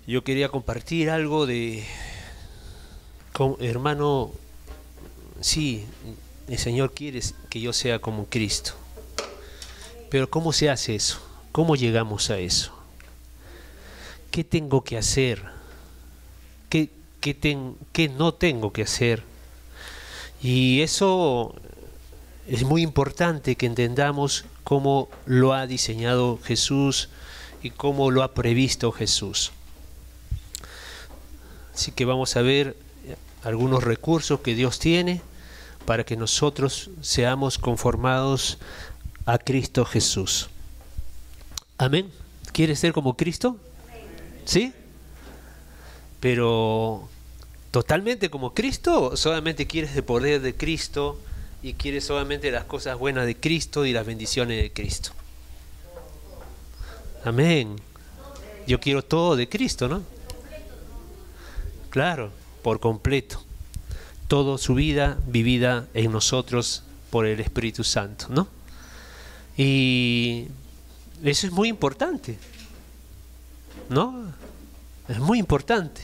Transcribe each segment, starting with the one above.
Yo quería compartir algo hermano, sí, el Señor quiere que yo sea como Cristo. Pero ¿cómo se hace eso? ¿Cómo llegamos a eso? ¿Qué tengo que hacer? ¿Qué no tengo que hacer? Y eso es muy importante, que entendamos cómo lo ha diseñado Jesús y cómo lo ha previsto Jesús. Así que vamos a ver algunos recursos que Dios tiene para que nosotros seamos conformados a Cristo Jesús. Amén. ¿Quieres ser como Cristo? ¿Sí? Pero totalmente como Cristo, ¿o solamente quieres el poder de Cristo y quieres solamente las cosas buenas de Cristo y las bendiciones de Cristo? Amén. Yo quiero todo de Cristo, ¿no? Claro, por completo. Toda su vida vivida en nosotros por el Espíritu Santo, ¿no? Y eso es muy importante, ¿no? Es muy importante.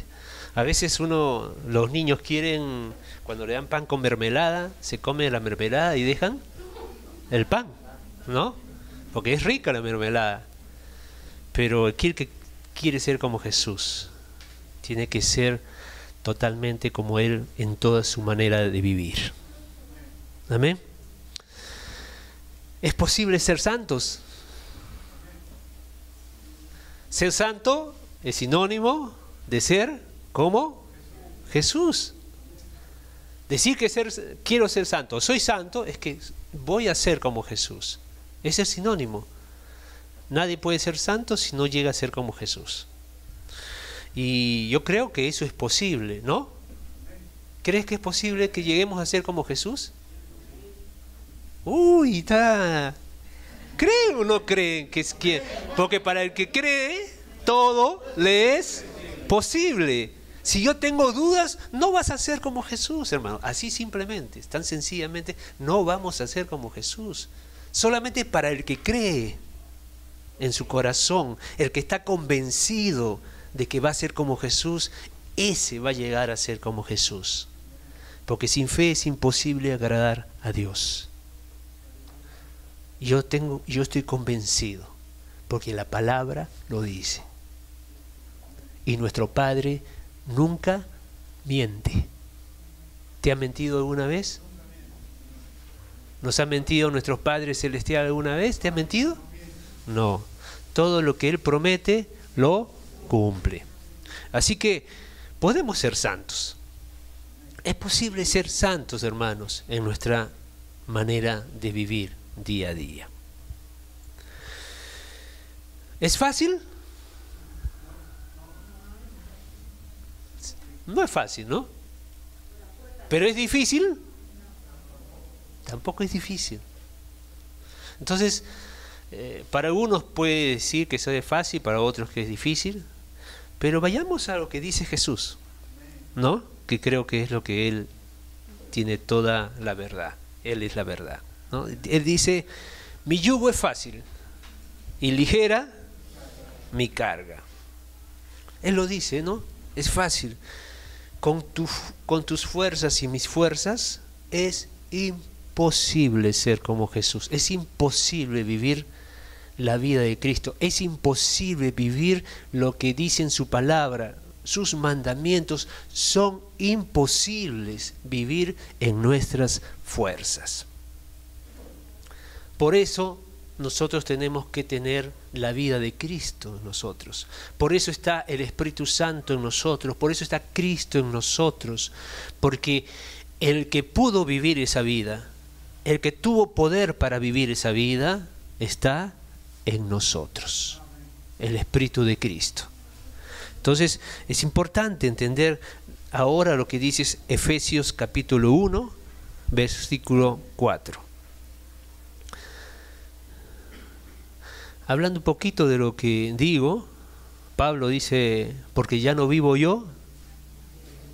A veces los niños quieren, cuando le dan pan con mermelada, se come la mermelada y dejan el pan, ¿no? Porque es rica la mermelada. Pero el que quiere ser como Jesús tiene que ser totalmente como Él en toda su manera de vivir. Amén. ¿Es posible ser santos? Ser santo es sinónimo de ser como Jesús. Decir que quiero ser santo, soy santo, es que voy a ser como Jesús. Ese es sinónimo. Nadie puede ser santo si no llega a ser como Jesús. Y yo creo que eso es posible, ¿no? ¿Crees que es posible que lleguemos a ser como Jesús? Uy, está. ¿Creen o no creen que es quien? Porque para el que cree, todo le es posible. Si yo tengo dudas, no vas a ser como Jesús, hermano. Así simplemente, tan sencillamente, no vamos a ser como Jesús. Solamente para el que cree en su corazón, el que está convencido de que va a ser como Jesús, ese va a llegar a ser como Jesús. Porque sin fe es imposible agradar a Dios. Yo estoy convencido, porque la palabra lo dice. Y nuestro Padre nunca miente. ¿Te ha mentido alguna vez? ¿Nos ha mentido nuestro Padre Celestial alguna vez? ¿Te ha mentido? No. Todo lo que Él promete, lo cumple. Así que podemos ser santos. Es posible ser santos, hermanos, en nuestra manera de vivir día a día. ¿Es fácil? No es fácil, ¿no? ¿Pero es difícil? Tampoco es difícil. Entonces, para algunos puede decir que eso es fácil, para otros que es difícil, pero vayamos a lo que dice Jesús, ¿no? Que creo que es lo que Él tiene toda la verdad. Él es la verdad, ¿no? Él dice: mi yugo es fácil y ligera mi carga. Él lo dice, ¿no? Es fácil. Con tus fuerzas y mis fuerzas es imposible ser como Jesús. Es imposible vivir la vida de Cristo. Es imposible vivir lo que dice en su palabra. Sus mandamientos son imposibles vivir en nuestras fuerzas. Por eso nosotros tenemos que tener la vida de Cristo en nosotros. Por eso está el Espíritu Santo en nosotros. Por eso está Cristo en nosotros. Porque el que pudo vivir esa vida, el que tuvo poder para vivir esa vida, está en nosotros. El Espíritu de Cristo. Entonces es importante entender ahora lo que dice Efesios capítulo 1, versículo 4. Hablando un poquito de lo que digo, Pablo dice: porque ya no vivo yo,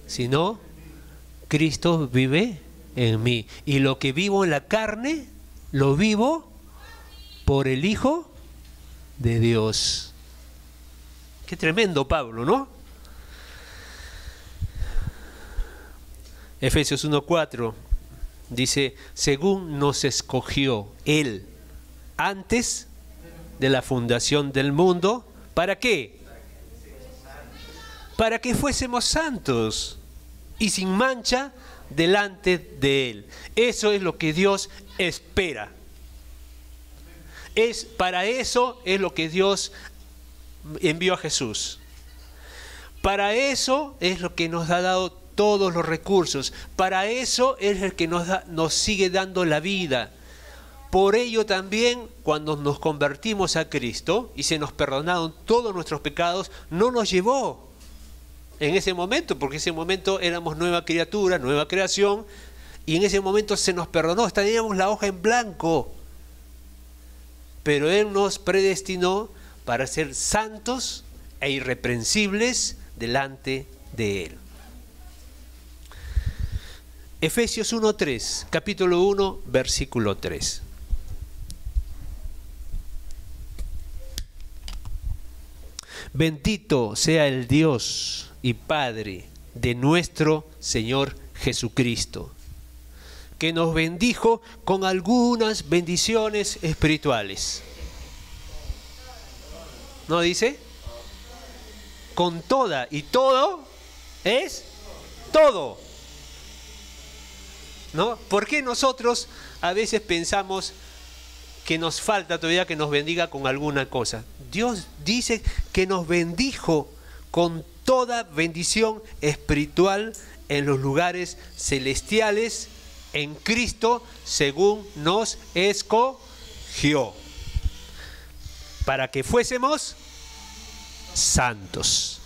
sino Cristo vive en mí. Y lo que vivo en la carne, lo vivo por el Hijo de Dios. Qué tremendo Pablo, ¿no? Efesios 1:4 dice, según nos escogió Él antes de la fundación del mundo, ¿para qué? Para que fuésemos santos y sin mancha delante de Él. Eso es lo que Dios espera. Para eso es lo que Dios envió a Jesús. Para eso es lo que nos ha dado todos los recursos. Para eso es el que nos sigue dando la vida. Por ello también, cuando nos convertimos a Cristo y se nos perdonaron todos nuestros pecados, no nos llevó en ese momento, porque en ese momento éramos nueva criatura, nueva creación, y en ese momento se nos perdonó, teníamos la hoja en blanco. Pero Él nos predestinó para ser santos e irreprensibles delante de Él. Efesios 1:3, capítulo 1, versículo 3. Bendito sea el Dios y Padre de nuestro Señor Jesucristo, que nos bendijo con algunas bendiciones espirituales. ¿No dice? Con toda, y todo es todo. ¿No? ¿Por qué nosotros a veces pensamos que nos falta todavía que nos bendiga con alguna cosa? Dios dice que nos bendijo con toda bendición espiritual en los lugares celestiales en Cristo, según nos escogió, para que fuésemos santos.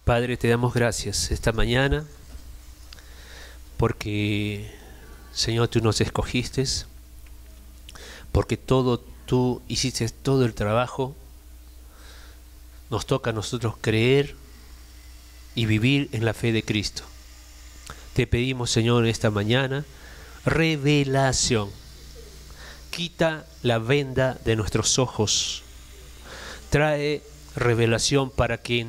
Padre, te damos gracias esta mañana porque, Señor, tú nos escogiste, porque tú hiciste todo el trabajo. Nos toca a nosotros creer y vivir en la fe de Cristo. Te pedimos, Señor, esta mañana, revelación. Quita la venda de nuestros ojos. Trae revelación para que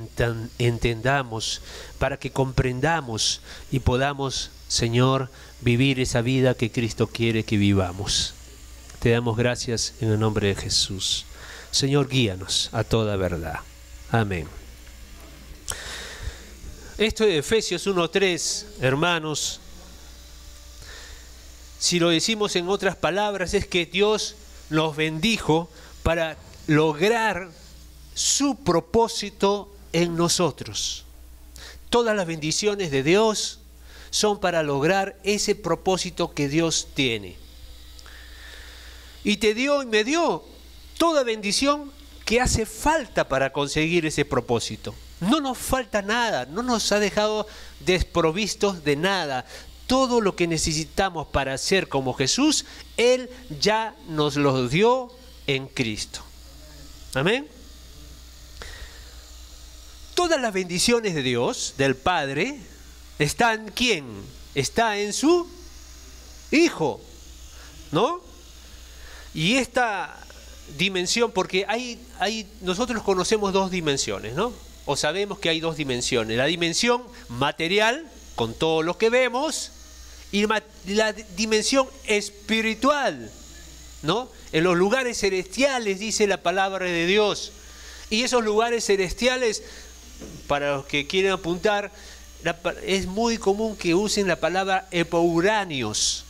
entendamos, para que comprendamos y podamos, Señor, vivir esa vida que Cristo quiere que vivamos. Te damos gracias en el nombre de Jesús. Señor, guíanos a toda verdad. Amén. Esto de Efesios 1:3, hermanos, si lo decimos en otras palabras, es que Dios nos bendijo para lograr su propósito en nosotros. Todas las bendiciones de Dios son para lograr ese propósito que Dios tiene. Y te dio y me dio toda bendición que hace falta para conseguir ese propósito. No nos falta nada, no nos ha dejado desprovistos de nada. Todo lo que necesitamos para ser como Jesús, Él ya nos lo dio en Cristo. Amén. Todas las bendiciones de Dios, del Padre, ¿están en quién? Está en su Hijo, ¿no? Y esta dimensión, porque nosotros conocemos dos dimensiones, ¿no? O sabemos que hay dos dimensiones. La dimensión material, con todo lo que vemos, y la dimensión espiritual, ¿no? En los lugares celestiales, dice la palabra de Dios. Y esos lugares celestiales, para los que quieren apuntar, es muy común que usen la palabra epouranios,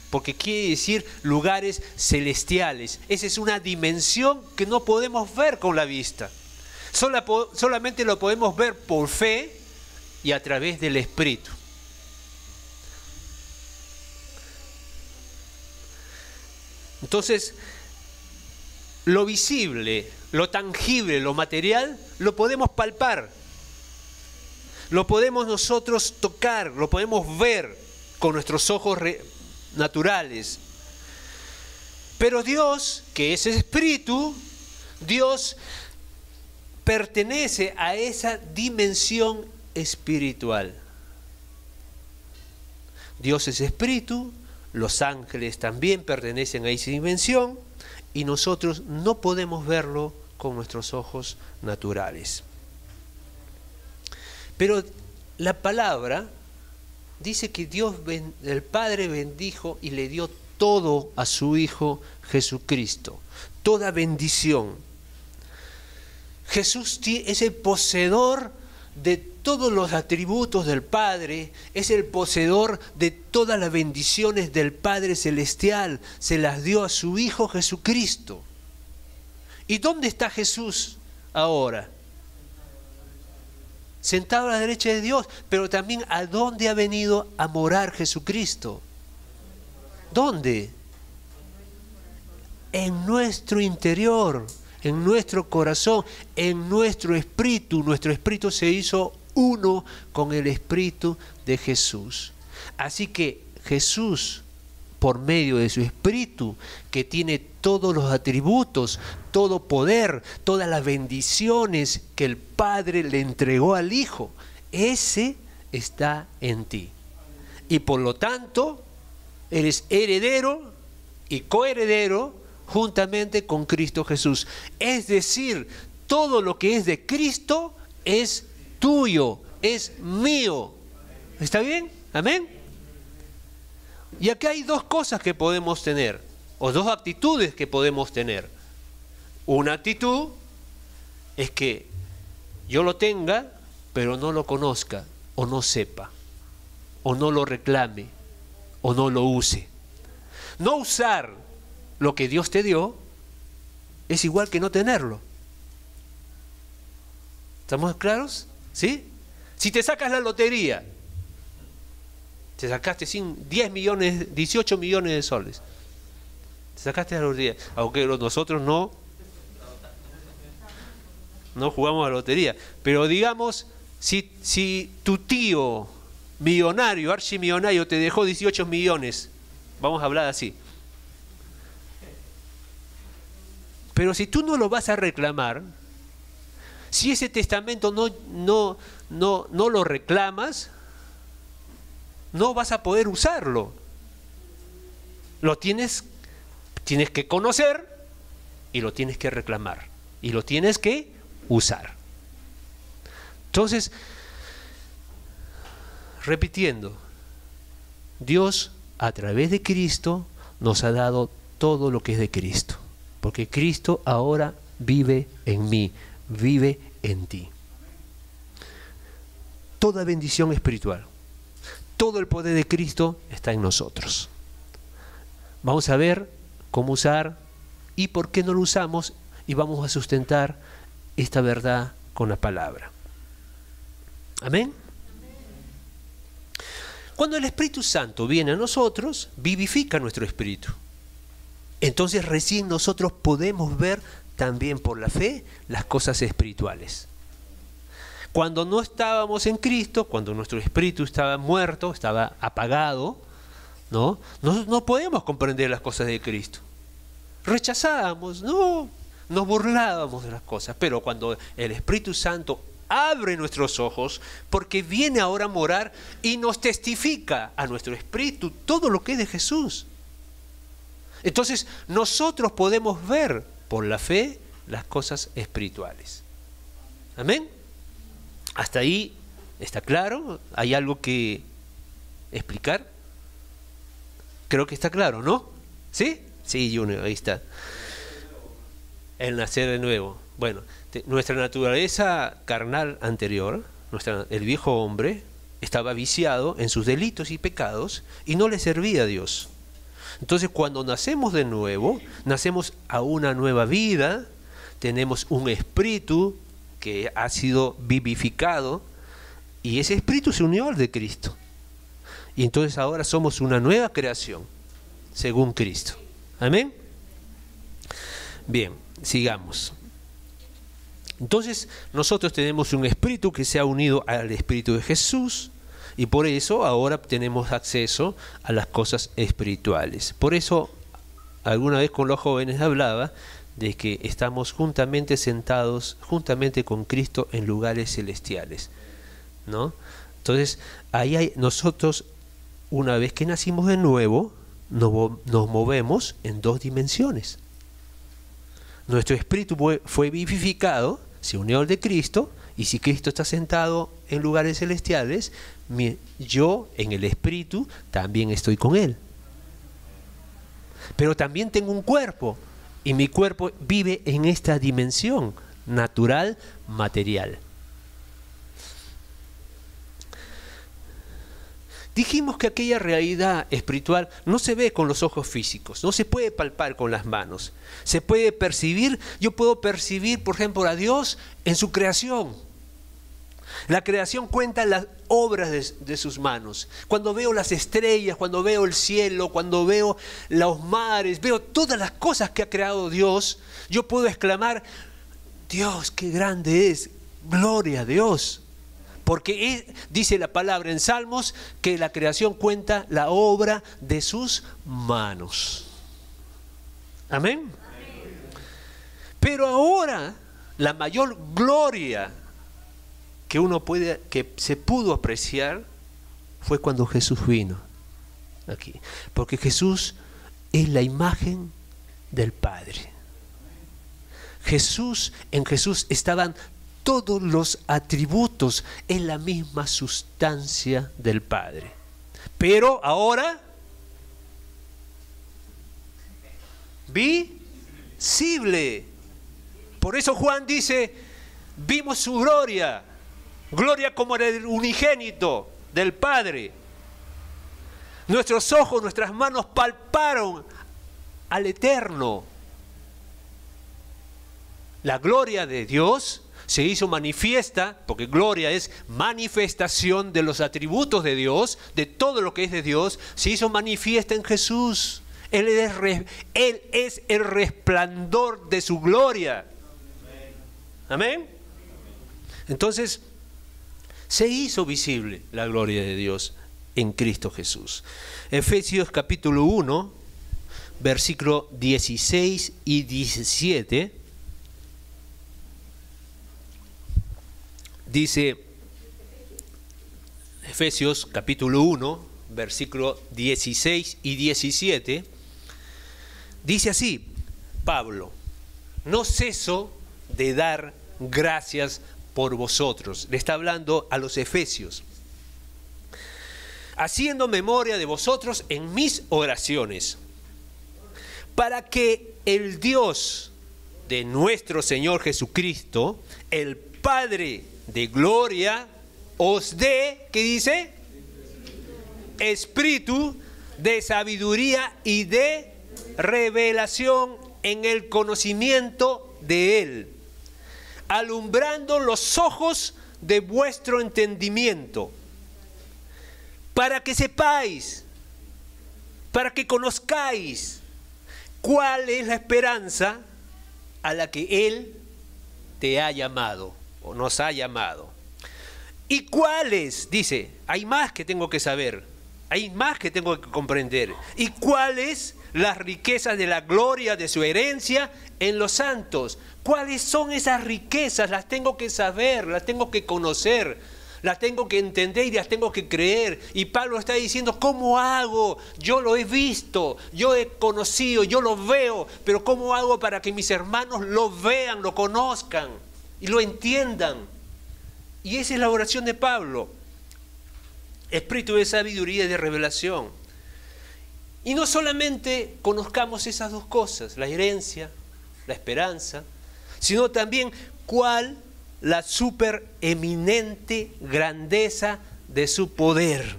porque quiere decir lugares celestiales. Esa es una dimensión que no podemos ver con la vista. Solamente lo podemos ver por fe y a través del Espíritu. Entonces, lo visible, lo tangible, lo material, lo podemos palpar. Lo podemos nosotros tocar, lo podemos ver con nuestros ojos naturales. Pero Dios, que es Espíritu, Dios pertenece a esa dimensión espiritual. Dios es Espíritu, los ángeles también pertenecen a esa dimensión y nosotros no podemos verlo con nuestros ojos naturales. Pero la palabra dice que el Padre bendijo y le dio todo a su Hijo Jesucristo, toda bendición. Jesús es el poseedor de todos los atributos del Padre, es el poseedor de todas las bendiciones del Padre Celestial, se las dio a su Hijo Jesucristo. ¿Y dónde está Jesús ahora? Sentado a la derecha de Dios, pero también ¿a dónde ha venido a morar Jesucristo? ¿Dónde? En nuestro interior, en nuestro corazón, en nuestro espíritu. Nuestro espíritu se hizo uno con el espíritu de Jesús. Así que Jesús, por medio de su espíritu, que tiene todos los atributos, todo poder, todas las bendiciones que el Padre le entregó al Hijo, ese está en ti. Y por lo tanto, eres heredero y coheredero juntamente con Cristo Jesús. Es decir, todo lo que es de Cristo es tuyo, es mío. ¿Está bien? ¿Amén? Y acá hay dos cosas que podemos tener, o dos actitudes que podemos tener. Una actitud es que yo lo tenga, pero no lo conozca, o no sepa, o no lo reclame, o no lo use. No usar lo que Dios te dio es igual que no tenerlo. ¿Estamos claros? ¿Sí? Si te sacas la lotería, te sacaste 18 millones de soles. Te sacaste la lotería. Aunque nosotros no jugamos a la lotería. Pero digamos, si tu tío millonario, archimillonario, te dejó 18 millones, vamos a hablar así. Pero si tú no lo vas a reclamar, si ese testamento no lo reclamas, no vas a poder usarlo. Lo tienes que conocer y lo tienes que reclamar y lo tienes que usar. Entonces, repitiendo, Dios a través de Cristo nos ha dado todo lo que es de Cristo, porque Cristo ahora vive en mí, vive en ti. Toda bendición espiritual, todo el poder de Cristo está en nosotros. Vamos a ver cómo usar y por qué no lo usamos, y vamos a sustentar esta verdad con la palabra. Amén. Cuando el Espíritu Santo viene a nosotros, vivifica nuestro espíritu. Entonces recién nosotros podemos ver también por la fe las cosas espirituales. Cuando no estábamos en Cristo, cuando nuestro espíritu estaba muerto, estaba apagado, no podemos comprender las cosas de Cristo. Rechazábamos, nos burlábamos de las cosas. Pero cuando el Espíritu Santo abre nuestros ojos, porque viene ahora a morar y nos testifica a nuestro espíritu todo lo que es de Jesús. Entonces nosotros podemos ver por la fe las cosas espirituales. Amén. ¿Hasta ahí está claro? ¿Hay algo que explicar? Creo que está claro, ¿no? ¿Sí? Sí, Junior, ahí está. El nacer de nuevo. Bueno, nuestra naturaleza carnal anterior, el viejo hombre, estaba viciado en sus delitos y pecados y no le servía a Dios. Entonces, cuando nacemos de nuevo, nacemos a una nueva vida, tenemos un espíritu que ha sido vivificado y ese espíritu se unió al de Cristo. Y entonces ahora somos una nueva creación, según Cristo. ¿Amén? Bien, sigamos. Entonces, nosotros tenemos un espíritu que se ha unido al espíritu de Jesús y por eso ahora tenemos acceso a las cosas espirituales. Por eso, alguna vez con los jóvenes hablaba de que estamos juntamente sentados, juntamente con Cristo en lugares celestiales, ¿no? Entonces, nosotros, una vez que nacimos de nuevo, nos movemos en dos dimensiones. Nuestro espíritu fue vivificado, se unió al de Cristo, y si Cristo está sentado en lugares celestiales, yo en el Espíritu también estoy con Él. Pero también tengo un cuerpo, y mi cuerpo vive en esta dimensión natural, material. Dijimos que aquella realidad espiritual no se ve con los ojos físicos, no se puede palpar con las manos. Se puede percibir, yo puedo percibir, por ejemplo, a Dios en su creación. La creación cuenta las obras de sus manos. Cuando veo las estrellas, cuando veo el cielo, cuando veo los mares, veo todas las cosas que ha creado Dios, yo puedo exclamar, Dios, qué grande es, gloria a Dios. Porque dice la palabra en Salmos que la creación cuenta la obra de sus manos. Amén. Amén. Pero ahora la mayor gloria que se pudo apreciar fue cuando Jesús vino aquí. Porque Jesús es la imagen del Padre. En Jesús estaban todos los atributos, en la misma sustancia del Padre. Pero ahora, visible. Por eso Juan dice, vimos su gloria, gloria como el unigénito del Padre. Nuestros ojos, nuestras manos palparon al Eterno. La gloria de Dios se hizo manifiesta, porque gloria es manifestación de los atributos de Dios, de todo lo que es de Dios, se hizo manifiesta en Jesús. Él es el resplandor de su gloria. Amén. Entonces, se hizo visible la gloria de Dios en Cristo Jesús. Efesios capítulo 1, versículo 16 y 17. Dice Efesios capítulo 1, versículo 16 y 17, dice así, Pablo, no ceso de dar gracias por vosotros. Le está hablando a los efesios. Haciendo memoria de vosotros en mis oraciones, para que el Dios de nuestro Señor Jesucristo, el Padre de gloria, os dé, ¿qué dice? Espíritu de sabiduría y de revelación en el conocimiento de Él, alumbrando los ojos de vuestro entendimiento, para que sepáis, para que conozcáis cuál es la esperanza a la que Él te ha llamado, o nos ha llamado. ¿Y cuáles? Dice, hay más que tengo que saber, hay más que tengo que comprender. ¿Y cuáles las riquezas de la gloria de su herencia en los santos? ¿Cuáles son esas riquezas? Las tengo que saber, las tengo que conocer, las tengo que entender y las tengo que creer. Y Pablo está diciendo, ¿cómo hago? Yo lo he visto, yo he conocido, yo lo veo, pero ¿cómo hago para que mis hermanos lo vean, lo conozcan y lo entiendan? Y esa es la oración de Pablo. Espíritu de sabiduría y de revelación. Y no solamente conozcamos esas dos cosas, la herencia, la esperanza, sino también cuál la supereminente grandeza de su poder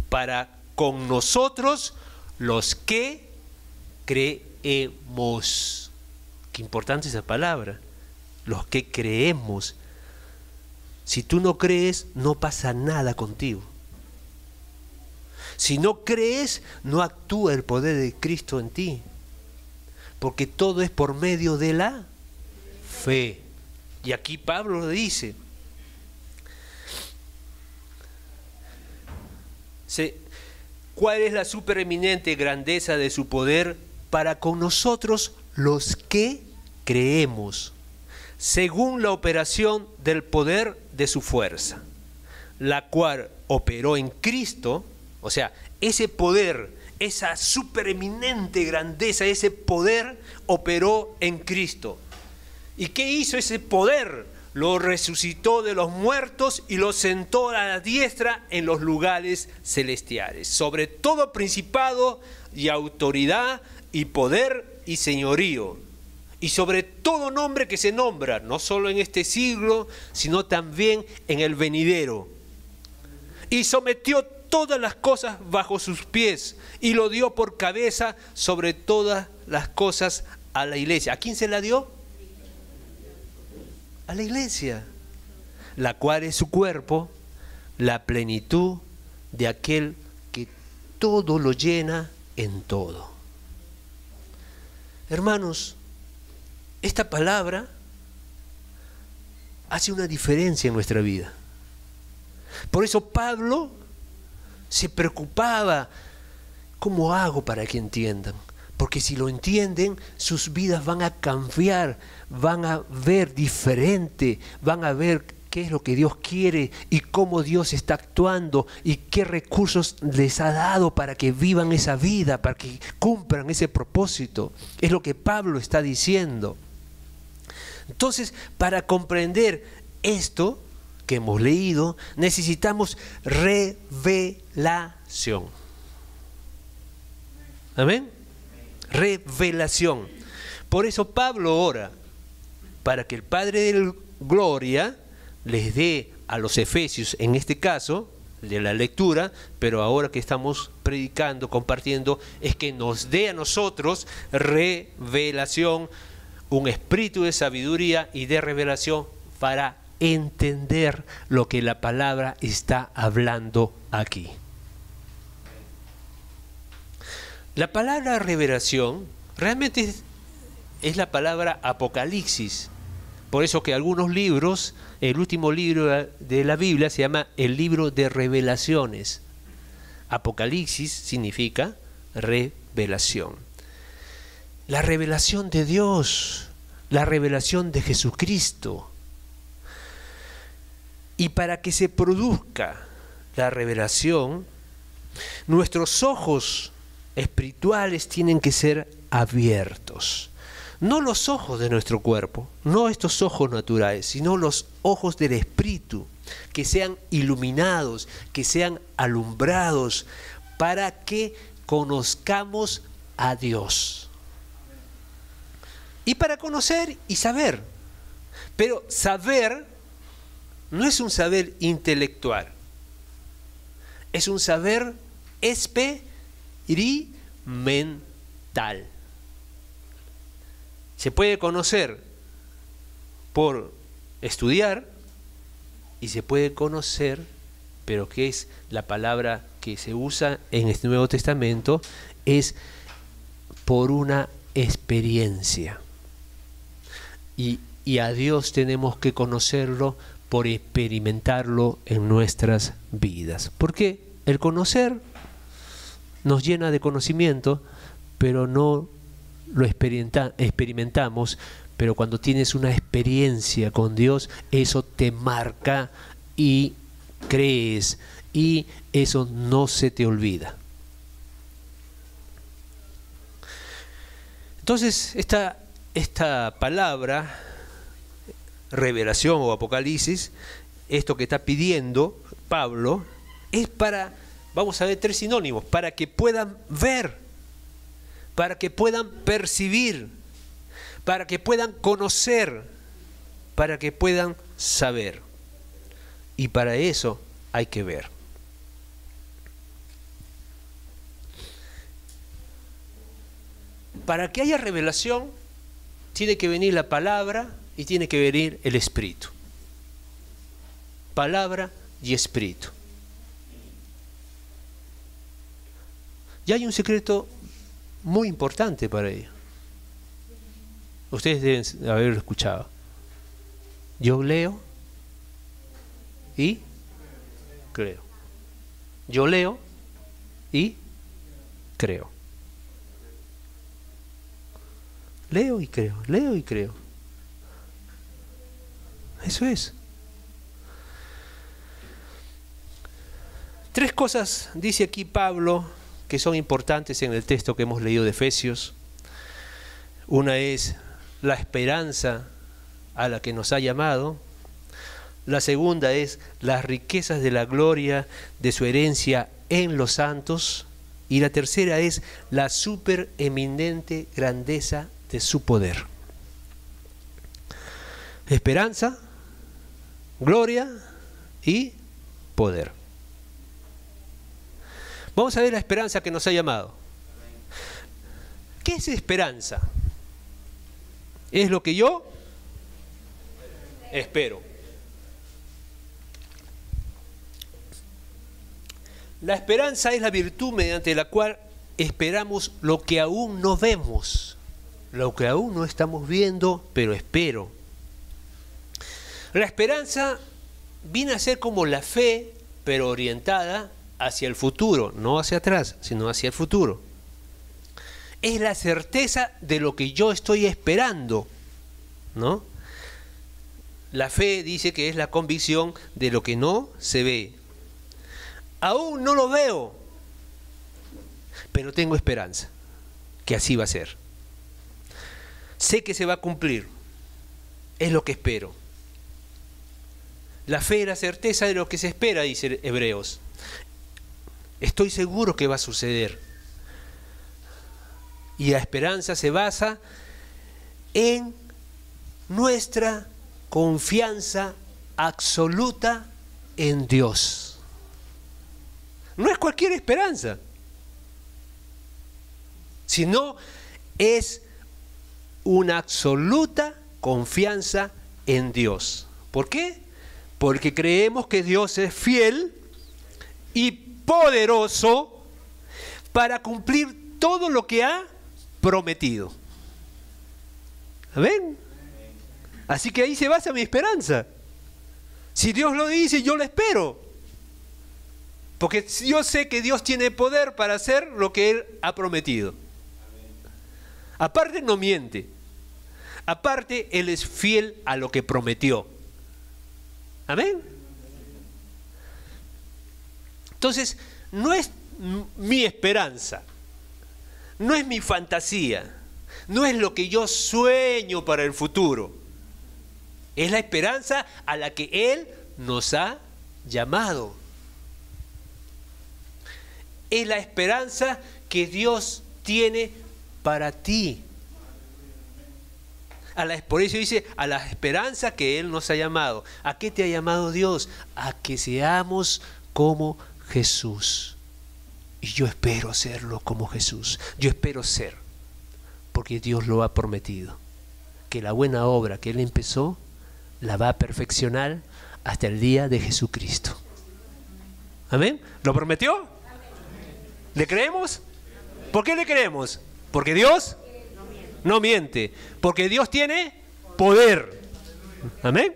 para con nosotros los que creemos. Qué importante esa palabra, los que creemos. Si tú no crees, no pasa nada contigo. Si no crees, no actúa el poder de Cristo en ti. Porque todo es por medio de la fe. Y aquí Pablo lo dice. ¿Cuál es la supereminente grandeza de su poder para con nosotros los que creemos? Según la operación del poder de su fuerza, la cual operó en Cristo. O sea, ese poder, esa supereminente grandeza, ese poder operó en Cristo. ¿Y qué hizo ese poder? lo resucitó de los muertos y lo sentó a la diestra en los lugares celestiales, sobre todo principado y autoridad y poder y señorío, y sobre todo nombre que se nombra, no solo en este siglo, sino también en el venidero. Y sometió todas las cosas bajo sus pies y lo dio por cabeza sobre todas las cosas a la iglesia. ¿A quién se la dio? A la iglesia, la cual es su cuerpo, la plenitud de aquel que todo lo llena en todo. Hermanos, esta palabra hace una diferencia en nuestra vida. Por eso Pablo se preocupaba, ¿cómo hago para que entiendan? Porque si lo entienden, sus vidas van a cambiar, van a ver diferente, van a ver qué es lo que Dios quiere y cómo Dios está actuando y qué recursos les ha dado para que vivan esa vida, para que cumplan ese propósito. Es lo que Pablo está diciendo. Entonces, para comprender esto que hemos leído, necesitamos revelación. ¿Amén? Revelación. Por eso Pablo ora para que el Padre de Gloria les dé a los efesios, en este caso, de la lectura, pero ahora que estamos predicando, compartiendo, es que nos dé a nosotros revelación, un espíritu de sabiduría y de revelación para entender lo que la palabra está hablando aquí. La palabra revelación realmente es la palabra Apocalipsis. Por eso que algunos libros, el último libro de la Biblia se llama el libro de revelaciones. Apocalipsis significa revelación. La revelación de Dios, la revelación de Jesucristo. Y para que se produzca la revelación, nuestros ojos espirituales tienen que ser abiertos. No los ojos de nuestro cuerpo, no estos ojos naturales, sino los ojos del Espíritu, que sean iluminados, que sean alumbrados, para que conozcamos a Dios. Y para conocer y saber. Pero saber no es un saber intelectual, es un saber experimental. Se puede conocer por estudiar y se puede conocer, pero que es la palabra que se usa en este Nuevo Testamento, es por una experiencia. Y a Dios tenemos que conocerlo por experimentarlo en nuestras vidas. Porque el conocer nos llena de conocimiento, pero no lo experimentamos. Pero cuando tienes una experiencia con Dios, eso te marca y crees, y eso no se te olvida. Entonces, esta palabra, revelación o apocalipsis, esto que está pidiendo Pablo, es para, vamos a ver, 3 sinónimos: para que puedan ver, para que puedan percibir, para que puedan conocer, para que puedan saber. Y para eso hay que ver. Para que haya revelación, tiene que venir la palabra y tiene que venir el Espíritu. Palabra y Espíritu. Y hay un secreto muy importante para ello. Ustedes deben haberlo escuchado. Yo leo y creo. Yo leo y creo. Leo y creo, leo y creo. Eso es. 3 cosas dice aquí Pablo que son importantes en el texto que hemos leído de Efesios. Una es la esperanza a la que nos ha llamado, La segunda es las riquezas de la gloria de su herencia en los santos. Y la tercera es la supereminente grandeza de su poder. Esperanza, gloria y poder. Vamos a ver la esperanza que nos ha llamado. ¿Qué es esperanza? Es lo que yo espero. La esperanza es la virtud mediante la cual esperamos lo que aún no vemos, lo que aún no estamos viendo, pero espero. La esperanza viene a ser como la fe, pero orientada hacia el futuro, no hacia atrás, sino hacia el futuro. Es la certeza de lo que yo estoy esperando, ¿no? La fe dice que es la convicción de lo que no se ve. Aún no lo veo, pero tengo esperanza que así va a ser. Sé que se va a cumplir, es lo que espero. La fe es la certeza de lo que se espera, dice Hebreos. Estoy seguro que va a suceder. Y la esperanza se basa en nuestra confianza absoluta en Dios. No es cualquier esperanza, sino es una absoluta confianza en Dios. ¿Por qué? Porque creemos que Dios es fiel y poderoso para cumplir todo lo que ha prometido. ¿Ven? Así que ahí se basa mi esperanza. Si Dios lo dice, yo lo espero. Porque yo sé que Dios tiene poder para hacer lo que Él ha prometido. Aparte no miente. Aparte Él es fiel a lo que prometió. Amén. Entonces, no es mi esperanza, no es mi fantasía, no es lo que yo sueño para el futuro. Es la esperanza a la que Él nos ha llamado. Es la esperanza que Dios tiene para ti. Por eso dice, a la esperanza que Él nos ha llamado. ¿A qué te ha llamado Dios? A que seamos como Jesús. Y yo espero serlo como Jesús. Yo espero ser, porque Dios lo ha prometido. Que la buena obra que Él empezó, la va a perfeccionar hasta el día de Jesucristo. ¿Amén? ¿Lo prometió? ¿Le creemos? ¿Por qué le creemos? Porque Dios no miente. Porque Dios tiene poder. ¿Amén?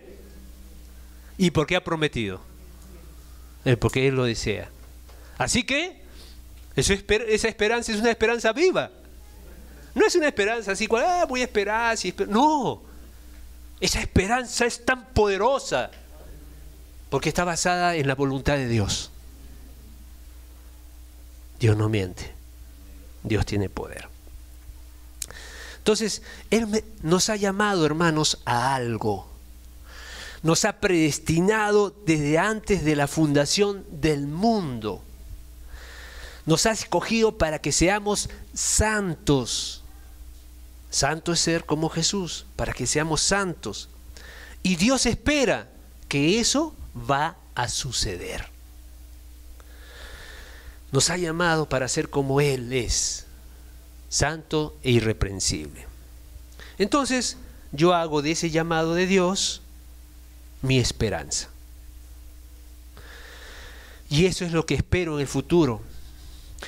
¿Y porque ha prometido? Porque Él lo desea. Así que esa esperanza es una esperanza viva. No es una esperanza así, voy a esperar. No. Esa esperanza es tan poderosa porque está basada en la voluntad de Dios. Dios no miente. Dios tiene poder. Entonces, Él nos ha llamado, hermanos, a algo. Nos ha predestinado desde antes de la fundación del mundo. Nos ha escogido para que seamos santos. Santo es ser como Jesús, para que seamos santos. Y Dios espera que eso va a suceder. Nos ha llamado para ser como Él es, santo e irreprensible. Entonces, yo hago de ese llamado de Dios mi esperanza. Y eso es lo que espero en el futuro.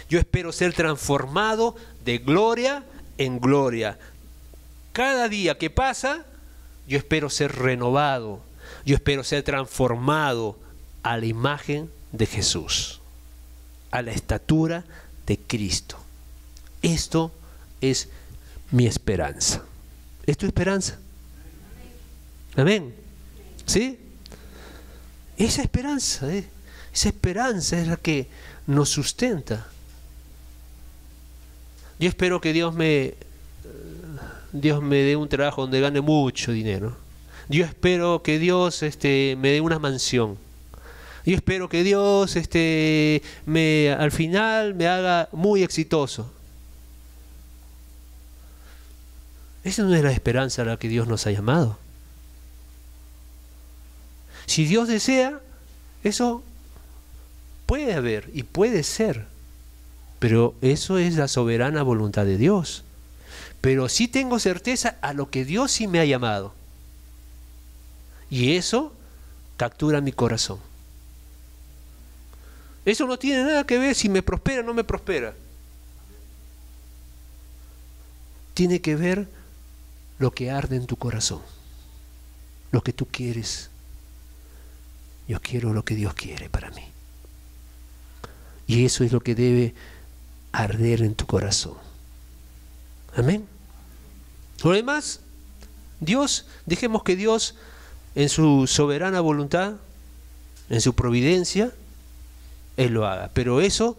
Yo espero ser transformado de gloria en gloria. Cada día que pasa, yo espero ser renovado. Yo espero ser transformado a la imagen de Jesús, a la estatura de Cristo. Esto es mi esperanza. ¿Es tu esperanza? Amén. ¿Sí? Esa esperanza es la que nos sustenta. Yo espero que Dios me dé un trabajo donde gane mucho dinero. yo espero que Dios me dé una mansión. Yo espero que Dios al final me haga muy exitoso. Esa no es la esperanza a la que Dios nos ha llamado. Si Dios desea, eso puede haber y puede ser, pero eso es la soberana voluntad de Dios. Pero sí tengo certeza a lo que Dios sí me ha llamado. Y eso captura mi corazón. Eso no tiene nada que ver si me prospera o no me prospera. Tiene que ver lo que arde en tu corazón, lo que tú quieres. Yo quiero lo que Dios quiere para mí. Y eso es lo que debe arder en tu corazón. Amén. Lo demás, Dios, dejemos que Dios, en su soberana voluntad, en su providencia, Él lo haga. Pero eso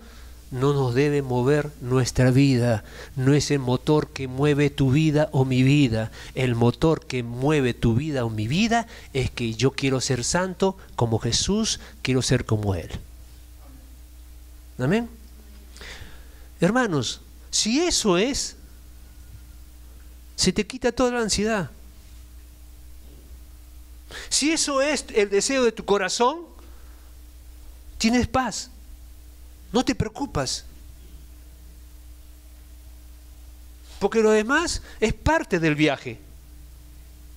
no nos debe mover nuestra vida. No es el motor que mueve tu vida o mi vida. El motor que mueve tu vida o mi vida es que yo quiero ser santo como Jesús, quiero ser como Él. Amén. Hermanos, si eso es, se te quita toda la ansiedad. Si eso es el deseo de tu corazón, tienes paz. No te preocupas. Porque lo demás es parte del viaje.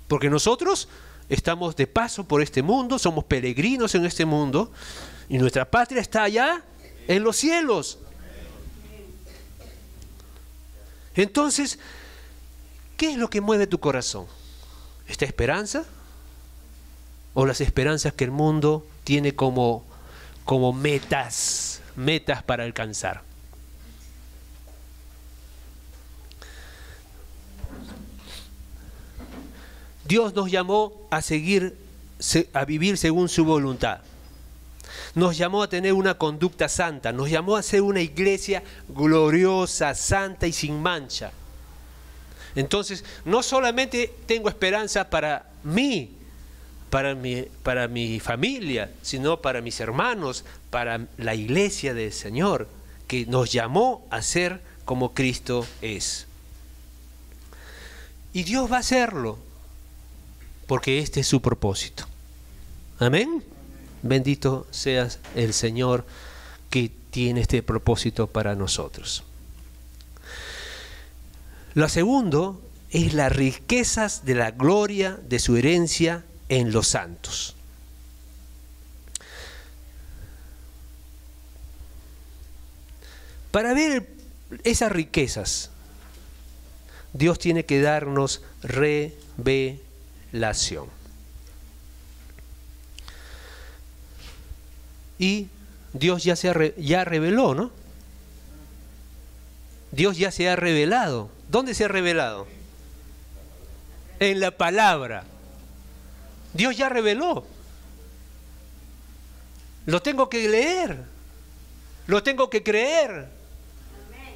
Porque nosotros estamos de paso por este mundo, somos peregrinos en este mundo, y nuestra patria está allá en los cielos. Entonces, ¿qué es lo que mueve tu corazón? ¿Esta esperanza? ¿O las esperanzas que el mundo tiene como metas para alcanzar? Dios nos llamó a vivir según su voluntad. Nos llamó a tener una conducta santa. Nos llamó a ser una iglesia gloriosa, santa y sin mancha. Entonces, no solamente tengo esperanza para mí, para mi familia, sino para mis hermanos, para la iglesia del Señor, que nos llamó a ser como Cristo es. Y Dios va a hacerlo, porque este es su propósito. Amén. Bendito sea el Señor que tiene este propósito para nosotros. Lo segundo es las riquezas de la gloria de su herencia en los santos. Para ver esas riquezas, Dios tiene que darnos revelación. Y Dios ya reveló, ¿no? Dios ya se ha revelado. ¿Dónde se ha revelado? En la palabra. Dios ya reveló. Lo tengo que leer, lo tengo que creer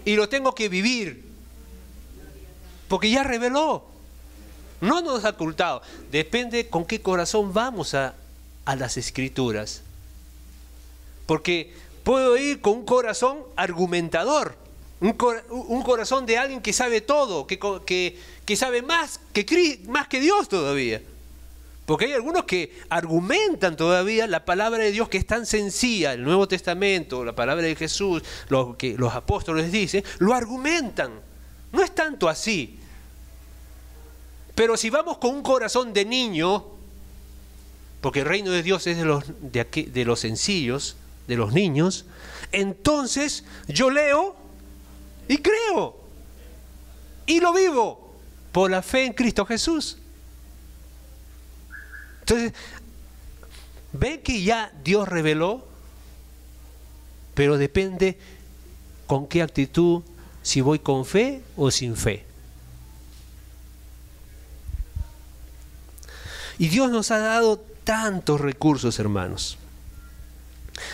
y lo tengo que vivir, porque ya reveló. No nos ha ocultado. Depende con qué corazón vamos a las Escrituras. Porque puedo ir con un corazón argumentador, un corazón de alguien que sabe todo, que sabe más que Dios todavía. Porque hay algunos que argumentan todavía la palabra de Dios, que es tan sencilla, el Nuevo Testamento, la palabra de Jesús, lo que los apóstoles dicen, lo argumentan. No es tanto así. Pero si vamos con un corazón de niño, porque el reino de Dios es de los sencillos, de los niños, entonces yo leo y creo y lo vivo por la fe en Cristo Jesús. Entonces, ve que ya Dios reveló, pero depende con qué actitud, si voy con fe o sin fe. Y Dios nos ha dado tantos recursos, hermanos.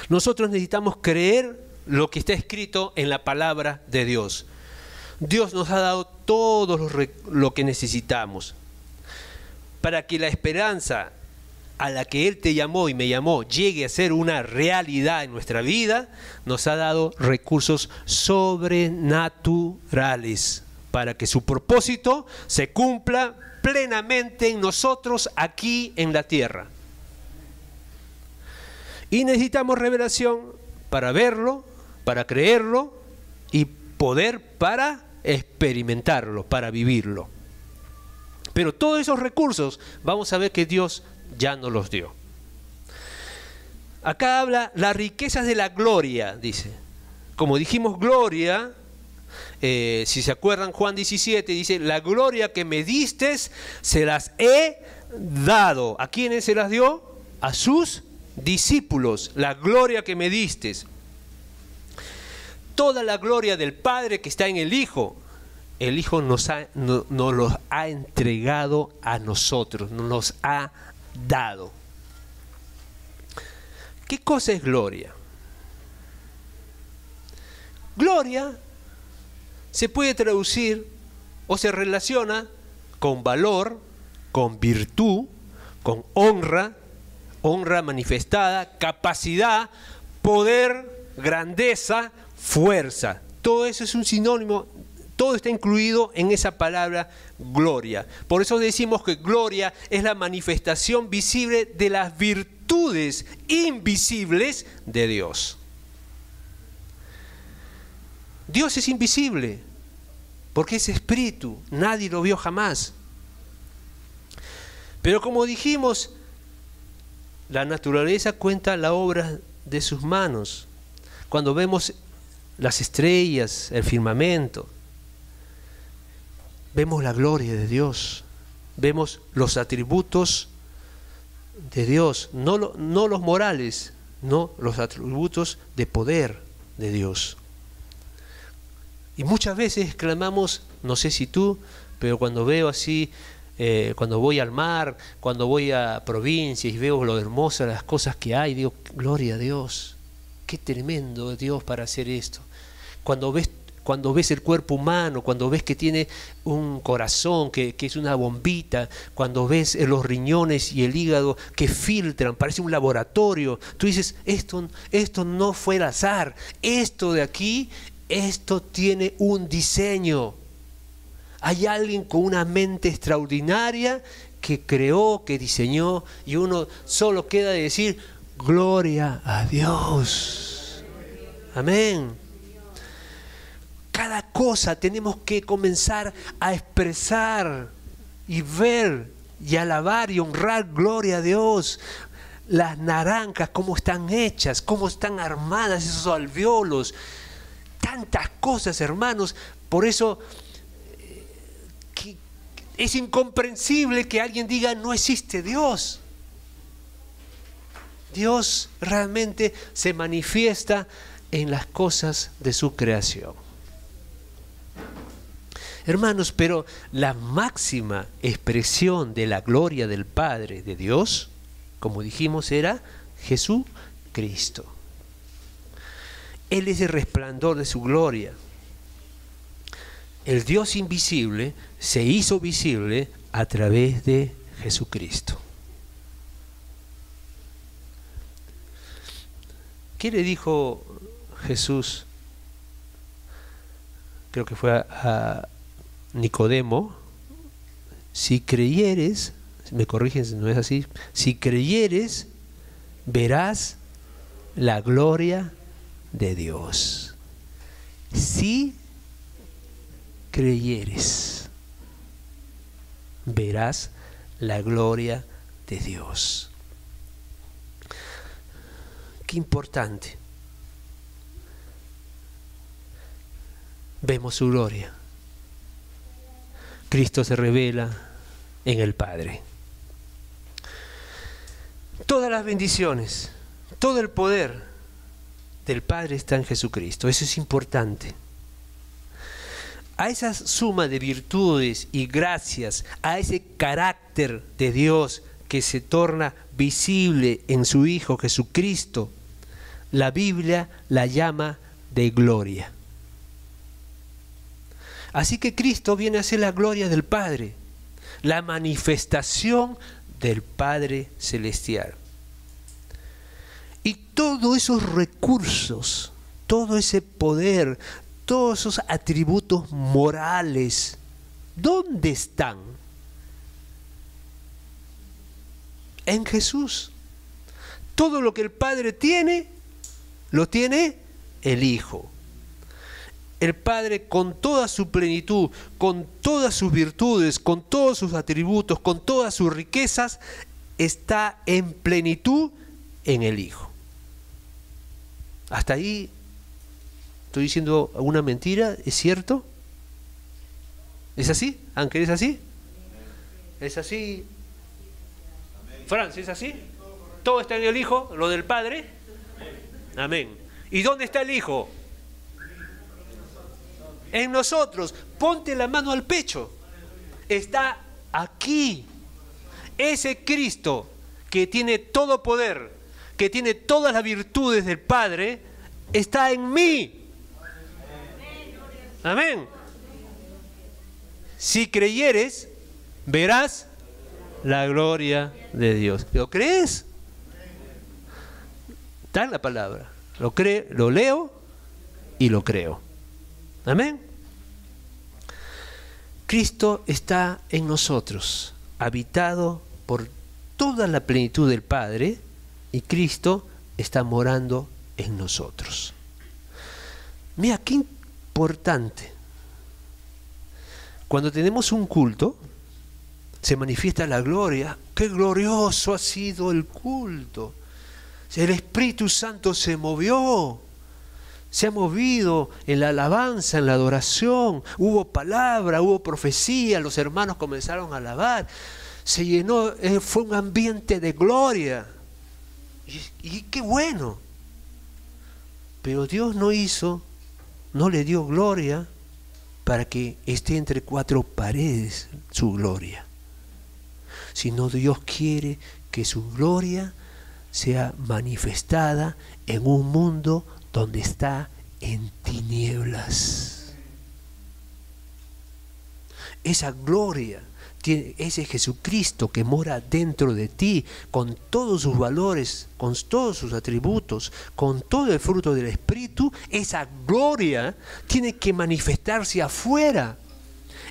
Nosotros necesitamos creer lo que está escrito en la palabra de Dios. Dios nos ha dado todo lo que necesitamos. para que la esperanza a la que Él te llamó y me llamó llegue a ser una realidad en nuestra vida, nos ha dado recursos sobrenaturales para que su propósito se cumpla plenamente en nosotros aquí en la tierra. Y necesitamos revelación para verlo, para creerlo y poder para experimentarlo, para vivirlo. Pero todos esos recursos vamos a ver que Dios ya nos los dio. Acá habla las riquezas de la gloria, dice. Como dijimos, gloria, si se acuerdan, Juan 17 dice: la gloria que me diste se las he dado. ¿A quiénes se las dio? A sus discípulos. La gloria que me diste. Toda la gloria del Padre que está en el Hijo nos los ha entregado a nosotros, nos los ha dado. ¿Qué cosa es gloria? Gloria se puede traducir o se relaciona con valor, con virtud, con honra, honra manifestada, capacidad, poder, grandeza, fuerza. Todo eso es un sinónimo. Todo está incluido en esa palabra gloria. Por eso decimos que gloria es la manifestación visible de las virtudes invisibles de Dios. Dios es invisible porque es espíritu, nadie lo vio jamás. Pero como dijimos, la naturaleza cuenta la obra de sus manos. Cuando vemos las estrellas, el firmamento, vemos la gloria de Dios, vemos los atributos de Dios, no los morales, no los atributos de poder de Dios. Y muchas veces exclamamos, no sé si tú, pero cuando veo así, cuando voy al mar, cuando voy a provincias y veo lo hermosas las cosas que hay, digo, gloria a Dios, qué tremendo Dios para hacer esto. Cuando ves el cuerpo humano, cuando ves que tiene un corazón, que es una bombita, cuando ves los riñones y el hígado que filtran, parece un laboratorio, tú dices, esto no fue al azar, esto de aquí, esto tiene un diseño. Hay alguien con una mente extraordinaria que creó, que diseñó, y uno solo queda de decir, gloria a Dios. Amén. Cada cosa tenemos que comenzar a expresar y ver y alabar y honrar, gloria a Dios. Las naranjas, cómo están hechas, cómo están armadas esos alvéolos. Tantas cosas, hermanos. Por eso es incomprensible que alguien diga no existe Dios. Dios realmente se manifiesta en las cosas de su creación. Hermanos, pero la máxima expresión de la gloria del Padre de Dios, como dijimos, era Jesucristo. Él es el resplandor de su gloria. El Dios invisible se hizo visible a través de Jesucristo. ¿Qué le dijo Jesús? Creo que fue a Nicodemo: si creyeres, me corrigen si no es así, si creyeres, verás la gloria de Dios. Si creyeres, verás la gloria de Dios. Qué importante. Vemos su gloria. Cristo se revela en el Padre. Todas las bendiciones, todo el poder del Padre está en Jesucristo. Eso es importante. A esa suma de virtudes y gracias, a ese carácter de Dios que se torna visible en su Hijo Jesucristo, la Biblia la llama de gloria. Así que Cristo viene a ser la gloria del Padre. la manifestación del Padre Celestial. Y todos esos recursos, todo ese poder, todos esos atributos morales, ¿dónde están? En Jesús. Todo lo que el Padre tiene, lo tiene el Hijo. El Padre, con toda su plenitud, con todas sus virtudes, con todos sus atributos, con todas sus riquezas, está en plenitud en el Hijo. Hasta ahí, ¿estoy diciendo una mentira? ¿Es cierto? ¿Es así? ¿Ángel, es así? ¿Es así? Francis, ¿es así? ¿Todo está en el Hijo, lo del Padre? Amén. ¿Y dónde está el Hijo? En nosotros. Ponte la mano al pecho. Está aquí. Ese Cristo que tiene todo poder, que tiene todas las virtudes del Padre, está en mí. Amén. Si creyeres, verás la gloria de Dios. ¿Lo crees? Está en la palabra. Lo leo y lo creo. Amén. Cristo está en nosotros, habitado por toda la plenitud del Padre, y Cristo está morando en nosotros. Mira, qué importante. Cuando tenemos un culto, se manifiesta la gloria. ¡Qué glorioso ha sido el culto! El Espíritu Santo se movió. Se ha movido en la alabanza, en la adoración. Hubo palabra, hubo profecía. Los hermanos comenzaron a alabar. Se llenó, fue un ambiente de gloria. Y qué bueno. Pero Dios no le dio gloria para que esté entre cuatro paredes su gloria. Sino Dios quiere que su gloria sea manifestada en un mundo donde está en tinieblas. Esa gloria, ese Jesucristo que mora dentro de ti, con todos sus valores, con todos sus atributos, con todo el fruto del Espíritu, esa gloria tiene que manifestarse afuera,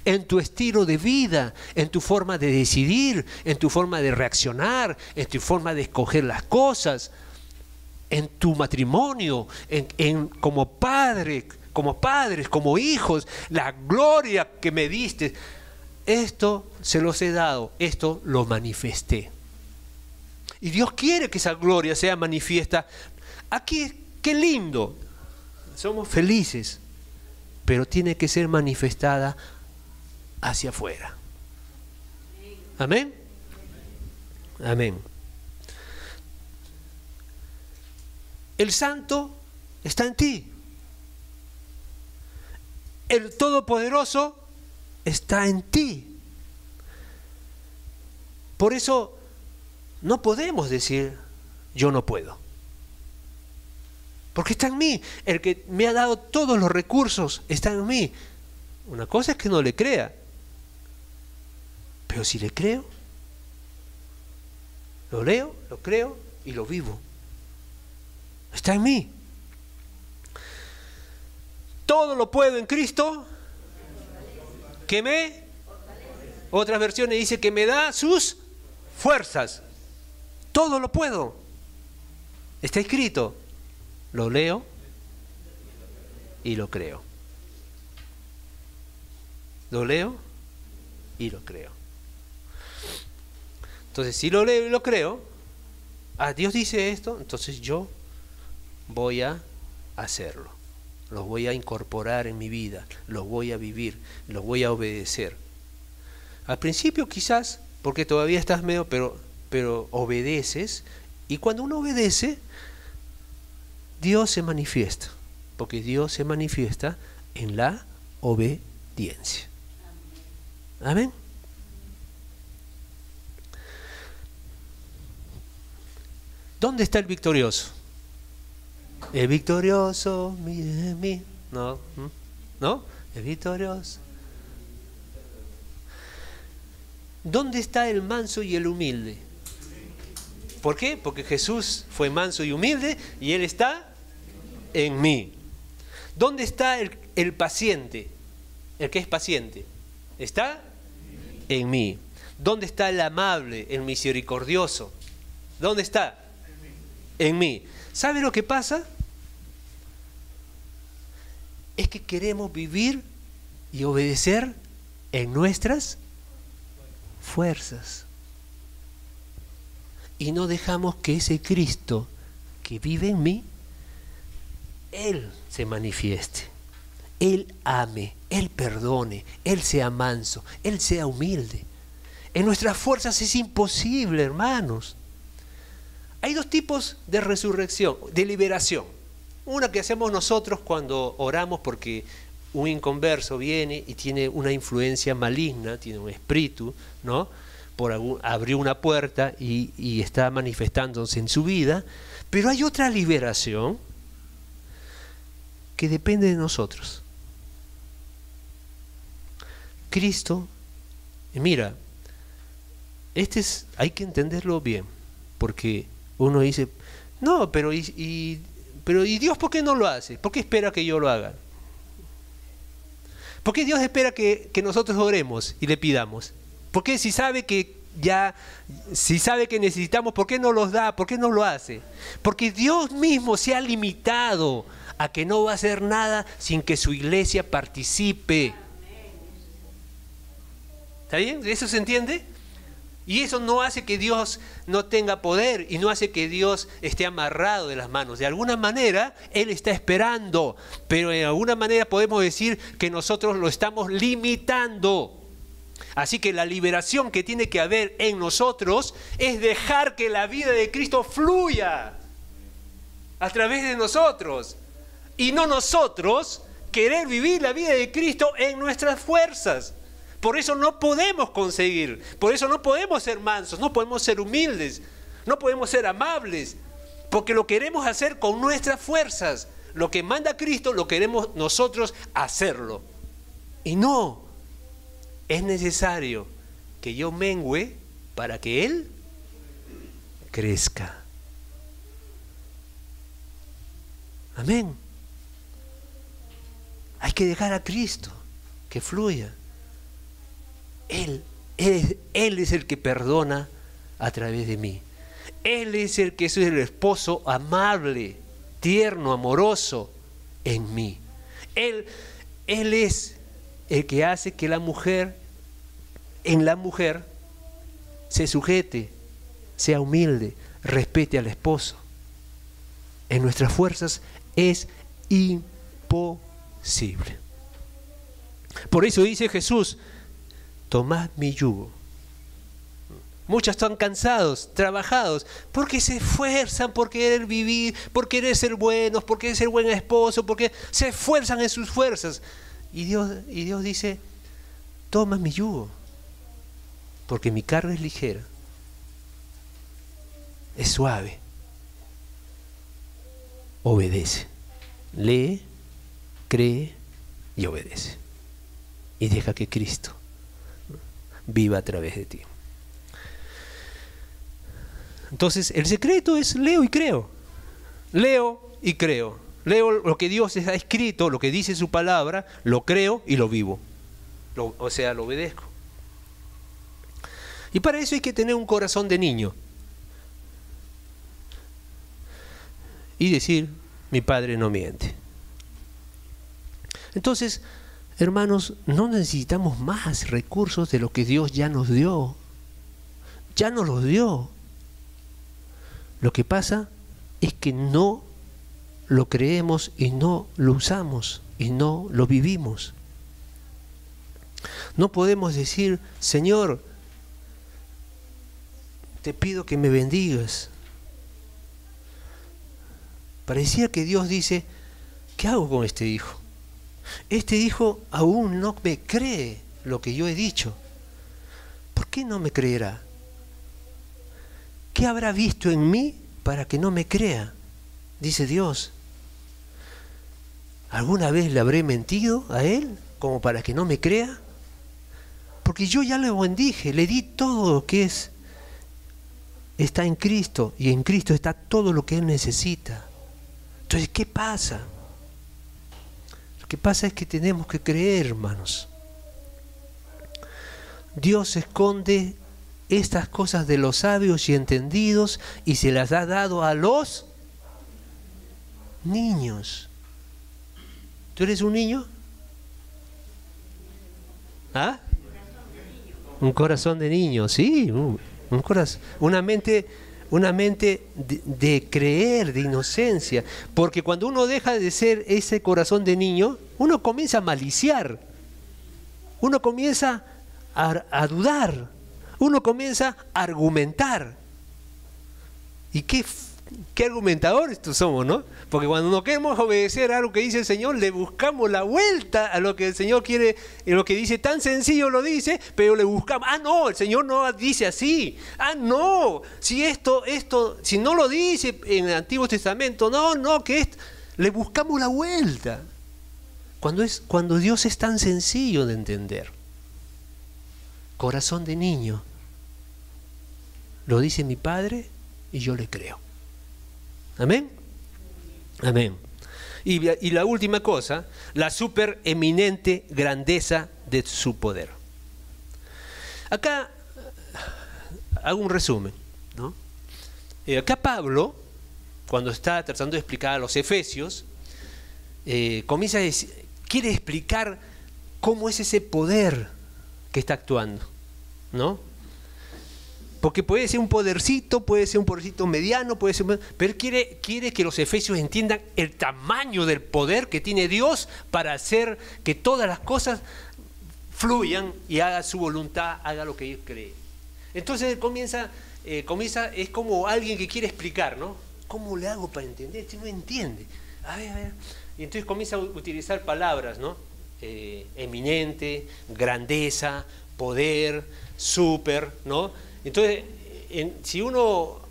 en tu estilo de vida, en tu forma de decidir, en tu forma de reaccionar, en tu forma de escoger las cosas, en tu matrimonio, como padres, como hijos. La gloria que me diste, esto se los he dado, esto lo manifesté. Y Dios quiere que esa gloria sea manifiesta. Aquí, qué lindo, somos felices, pero tiene que ser manifestada hacia afuera. Amén. Amén. El Santo está en ti. El Todopoderoso está en ti. Por eso no podemos decir yo no puedo. Porque está en mí. El que me ha dado todos los recursos está en mí. Una cosa es que no le crea. Pero si le creo, lo leo, lo creo y lo vivo. Está en mí. Todo lo puedo en Cristo que me... Otras versiones dice que me da sus fuerzas. Todo lo puedo. Está escrito. Lo leo y lo creo. Lo leo y lo creo. Entonces, si lo leo y lo creo, Dios dice esto, entonces yo voy a hacerlo. Lo voy a incorporar en mi vida, lo voy a vivir, lo voy a obedecer. Al principio quizás, porque todavía estás medio, pero obedeces, y cuando uno obedece, Dios se manifiesta, porque Dios se manifiesta en la obediencia. Amén. ¿Dónde está el victorioso? El victorioso, mí. No, ¿no? El victorioso. ¿dónde está el manso y el humilde? ¿Por qué? Porque Jesús fue manso y humilde y Él está en mí. ¿Dónde está el paciente? El que es paciente. ¿Está? En mí. ¿Dónde está el amable, el misericordioso? ¿Dónde está? En mí. ¿Sabe lo que pasa? Es que queremos vivir y obedecer en nuestras fuerzas. Y no dejamos que ese Cristo que vive en mí, Él se manifieste. Él ame, Él perdone, Él sea manso, Él sea humilde. En nuestras fuerzas es imposible, hermanos. Hay dos tipos de resurrección, de liberación. Una que hacemos nosotros cuando oramos porque un inconverso viene y tiene una influencia maligna, tiene un espíritu, ¿no? Abrió una puerta y está manifestándose en su vida. Pero hay otra liberación que depende de nosotros. Cristo, mira, hay que entenderlo bien, porque uno dice, no, pero ¿y Dios por qué no lo hace? ¿Por qué espera que yo lo haga? ¿Por qué Dios espera que nosotros oremos y le pidamos? ¿Por qué si sabe que necesitamos, por qué no los da? ¿Por qué no lo hace? Porque Dios mismo se ha limitado a que no va a hacer nada sin que su iglesia participe. ¿Está bien? ¿Eso se entiende? Y eso no hace que Dios no tenga poder y no hace que Dios esté amarrado de las manos. De alguna manera, Él está esperando, pero de alguna manera podemos decir que nosotros lo estamos limitando. Así que la liberación que tiene que haber en nosotros es dejar que la vida de Cristo fluya a través de nosotros. Y no nosotros querer vivir la vida de Cristo en nuestras fuerzas. Por eso no podemos conseguir, por eso no podemos ser mansos, no podemos ser humildes, no podemos ser amables, porque lo queremos hacer con nuestras fuerzas. Lo que manda Cristo lo queremos nosotros hacerlo. Y no, es necesario que yo mengüe para que Él crezca. Amén. Hay que dejar a Cristo que fluya. Él es el que perdona a través de mí. Él es el que es el esposo amable, tierno, amoroso en mí. Él es el que hace que en la mujer se sujete, sea humilde, respete al esposo. En nuestras fuerzas es imposible. Por eso dice Jesús, tomad mi yugo. Muchos están cansados, trabajados, porque se esfuerzan por querer vivir, por querer ser buenos, por querer ser buen esposo, porque se esfuerzan en sus fuerzas. Y Dios dice, toma mi yugo, porque mi carga es ligera, es suave. Obedece, lee, cree y obedece. Y deja que Cristo viva a través de ti. Entonces el secreto es leo y creo. Leo y creo. Leo lo que Dios ha escrito, lo que dice su palabra, lo creo y lo vivo. Lo obedezco. Y para eso hay que tener un corazón de niño. Y decir, mi padre no miente. Entonces, hermanos, no necesitamos más recursos de lo que Dios ya nos dio. Ya nos los dio. Lo que pasa es que no lo creemos y no lo usamos y no lo vivimos. No podemos decir, Señor, te pido que me bendigas. Parecía que Dios dice, ¿qué hago con este hijo? Este hijo aún no me cree lo que yo he dicho. ¿Por qué no me creerá? ¿Qué habrá visto en mí para que no me crea? Dice Dios. ¿Alguna vez le habré mentido a él como para que no me crea? Porque yo ya le bendije, le di todo lo que está en Cristo, y en Cristo está todo lo que Él necesita. Entonces, ¿qué pasa? Lo que pasa es que tenemos que creer, hermanos. Dios esconde estas cosas de los sabios y entendidos y se las ha dado a los niños. ¿Tú eres un niño? ¿Ah? Un corazón de niño, sí, un corazón, una mente de creer, de inocencia, porque cuando uno deja de ser ese corazón de niño, uno comienza a maliciar, uno comienza a dudar, uno comienza a argumentar. ¿Y qué argumentadores somos, no? Porque cuando no queremos obedecer a lo que dice el Señor, le buscamos la vuelta a lo que el Señor quiere, y lo que dice tan sencillo lo dice, pero le buscamos, no, el Señor no dice así, no, si si no lo dice en el Antiguo Testamento, le buscamos la vuelta. Cuando Dios es tan sencillo de entender. Corazón de niño, lo dice mi Padre y yo le creo. Amén. Amén. Y la última cosa, la supereminente grandeza de su poder. Acá hago un resumen, ¿no? Acá Pablo, cuando está tratando de explicar a los efesios, comienza a decir, quiere explicar cómo es ese poder que está actuando, ¿no? Porque puede ser un podercito mediano, pero él quiere que los efesios entiendan el tamaño del poder que tiene Dios para hacer que todas las cosas fluyan y haga su voluntad, haga lo que él cree. Entonces él comienza, es como alguien que quiere explicar, ¿no? ¿Cómo le hago para entender? Este no entiende. A ver. Y entonces comienza a utilizar palabras, ¿no? Eminente, grandeza, poder, super, ¿no? Entonces,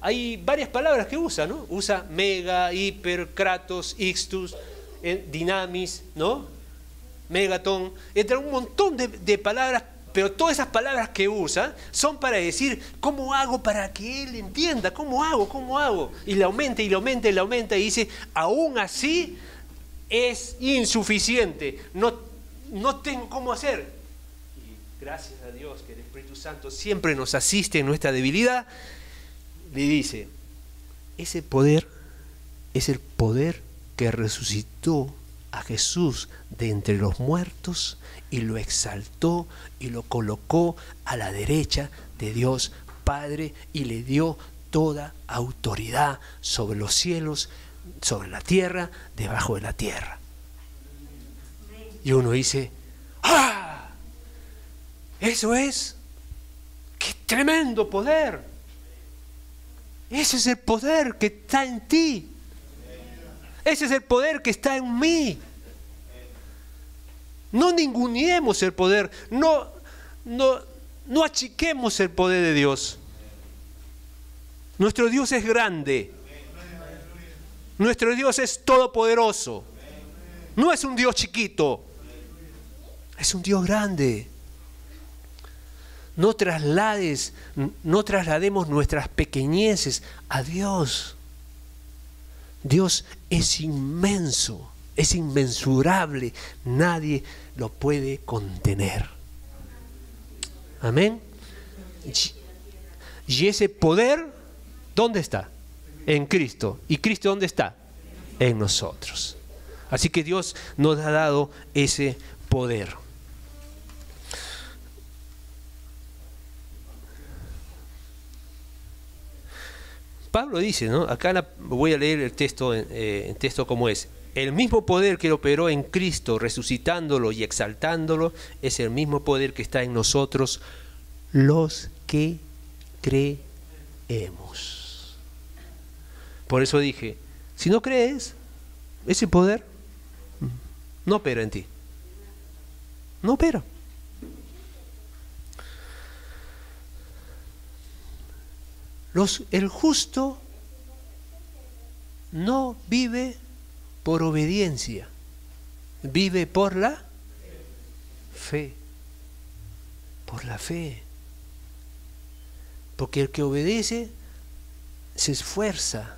hay varias palabras que usa, ¿no? Usa mega, hiper, kratos, ixtus, dinamis, ¿no? Megaton, entre un montón de palabras, pero todas esas palabras que usa son para decir, ¿cómo hago para que él entienda? ¿Cómo hago? Y le aumenta, y dice, aún así es insuficiente, no tengo cómo hacer. Gracias a Dios que el Espíritu Santo siempre nos asiste en nuestra debilidad, le dice, ese poder es el poder que resucitó a Jesús de entre los muertos y lo exaltó y lo colocó a la derecha de Dios Padre y le dio toda autoridad sobre los cielos, sobre la tierra, debajo de la tierra. Y uno dice, ¡ah! Eso es, ¡qué tremendo poder! Ese es el poder que está en ti. Ese es el poder que está en mí. No ninguneemos el poder, no achiquemos el poder de Dios. Nuestro Dios es grande. Nuestro Dios es todopoderoso. No es un Dios chiquito, es un Dios grande. No traslademos nuestras pequeñeces a Dios. Dios es inmenso, es inmensurable, nadie lo puede contener. Amén. Y ese poder, ¿dónde está? En Cristo. ¿Y Cristo dónde está? En nosotros. Así que Dios nos ha dado ese poder. Pablo dice, ¿no? Acá voy a leer el texto, en texto como es. El mismo poder que operó en Cristo, resucitándolo y exaltándolo, es el mismo poder que está en nosotros, los que creemos. Por eso dije, si no crees, ese poder no opera en ti. No opera. El justo no vive por obediencia, vive por la fe. Por la fe. Porque el que obedece se esfuerza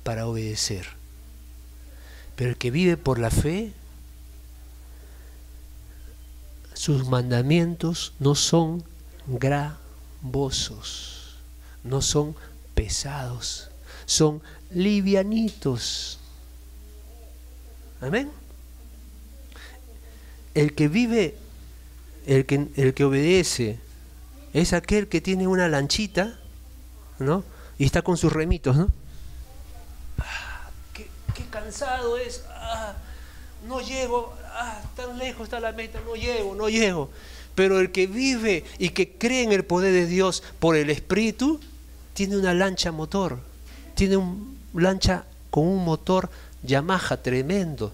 para obedecer. Pero el que vive por la fe, sus mandamientos no son gravosos, no son pesados, son livianitos. Amén. El que vive, el que obedece, es aquel que tiene una lanchita, ¿no? Y está con sus remitos, ¿no? Qué cansado es. No llego. Tan lejos está la meta. No llego. Pero el que vive y que cree en el poder de Dios por el Espíritu, tiene una lancha motor. Tiene una lancha con un motor Yamaha tremendo.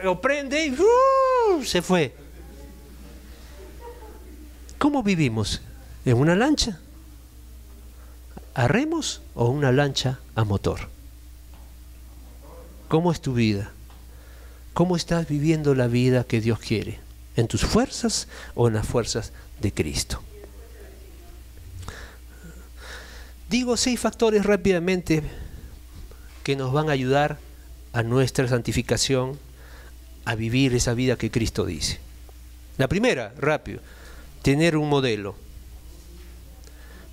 Lo prende y se fue. ¿Cómo vivimos? ¿En una lancha a remos o una lancha a motor? ¿Cómo es tu vida? ¿Cómo estás viviendo la vida que Dios quiere? ¿En tus fuerzas o en las fuerzas de Cristo? Digo 6 factores rápidamente que nos van a ayudar a nuestra santificación, a vivir esa vida que Cristo dice. La primera, rápido, tener un modelo.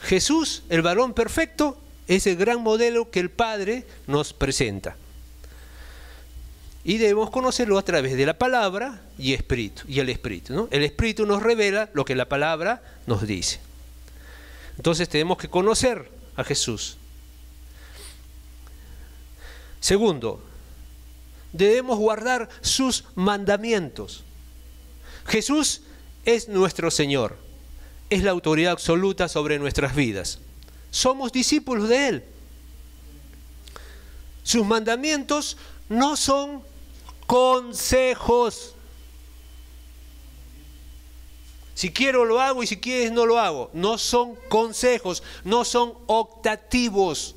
Jesús, el varón perfecto, es el gran modelo que el Padre nos presenta. Y debemos conocerlo a través de la palabra y el Espíritu, ¿no? El Espíritu nos revela lo que la palabra nos dice. Entonces tenemos que conocer a Jesús. Segundo, debemos guardar sus mandamientos. Jesús es nuestro Señor, es la autoridad absoluta sobre nuestras vidas. Somos discípulos de Él. Sus mandamientos no son consejos. Si quiero lo hago y si quieres no lo hago. No son consejos, no son optativos.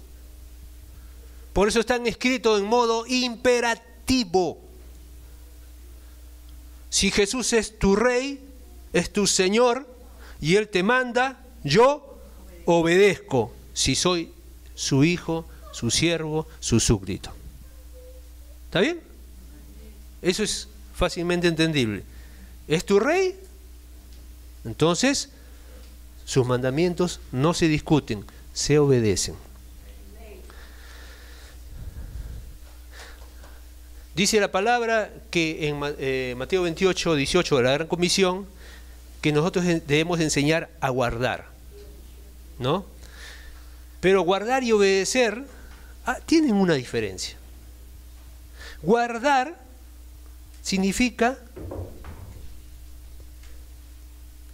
Por eso están escritos en modo imperativo. Si Jesús es tu Rey, es tu Señor, y Él te manda, yo obedezco. Si soy su hijo, su siervo, su súbdito. ¿Está bien? Eso es fácilmente entendible. ¿Es tu Rey? Entonces, sus mandamientos no se discuten, se obedecen. Dice la palabra que en Mateo 28, 18 de la Gran Comisión, que nosotros debemos enseñar a guardar, ¿no? Pero guardar y obedecer tienen una diferencia. Guardar significa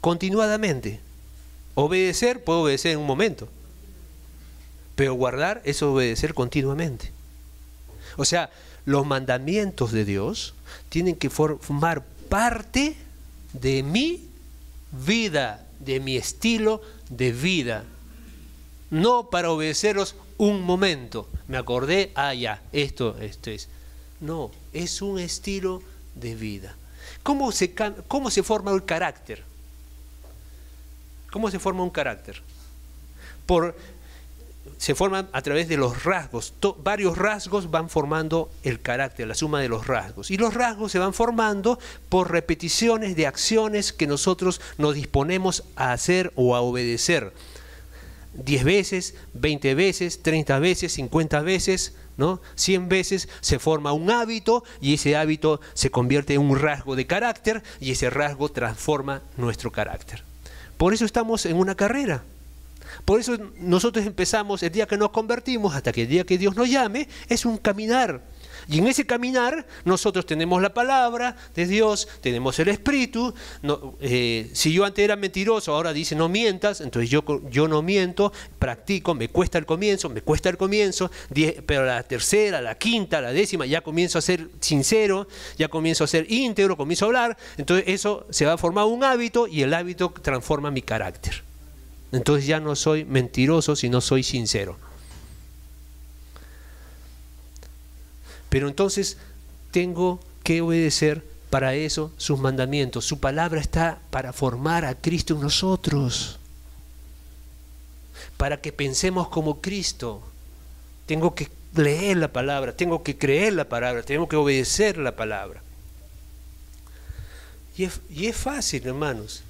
continuadamente. Obedecer, puedo obedecer en un momento, pero guardar es obedecer continuamente. O sea, los mandamientos de Dios tienen que formar parte de mi vida, de mi estilo de vida. No para obedecerlos un momento. Me acordé, ya, esto es. No, es un estilo de vida. ¿Cómo se forma el carácter? ¿Cómo se forma un carácter? Se forman a través de los rasgos. Varios rasgos van formando el carácter, la suma de los rasgos. Y los rasgos se van formando por repeticiones de acciones que nosotros nos disponemos a hacer o a obedecer. 10 veces, 20 veces, 30 veces, 50 veces, ¿no? 100 veces se forma un hábito y ese hábito se convierte en un rasgo de carácter y ese rasgo transforma nuestro carácter. Por eso estamos en una carrera. Por eso nosotros empezamos el día que nos convertimos hasta que el día que Dios nos llame, es un caminar. Y en ese caminar nosotros tenemos la palabra de Dios, tenemos el Espíritu. Si yo antes era mentiroso, ahora dice no mientas, entonces yo no miento, practico, me cuesta el comienzo, pero la tercera, la quinta, la décima, ya comienzo a ser sincero, ya comienzo a ser íntegro, comienzo a hablar. Entonces eso se va a formar un hábito y el hábito transforma mi carácter. Entonces ya no soy mentiroso, sino soy sincero. Pero entonces tengo que obedecer para eso sus mandamientos. Su palabra está para formar a Cristo en nosotros, para que pensemos como Cristo. Tengo que leer la palabra, tengo que creer la palabra, tengo que obedecer la palabra. Y es fácil, hermanos.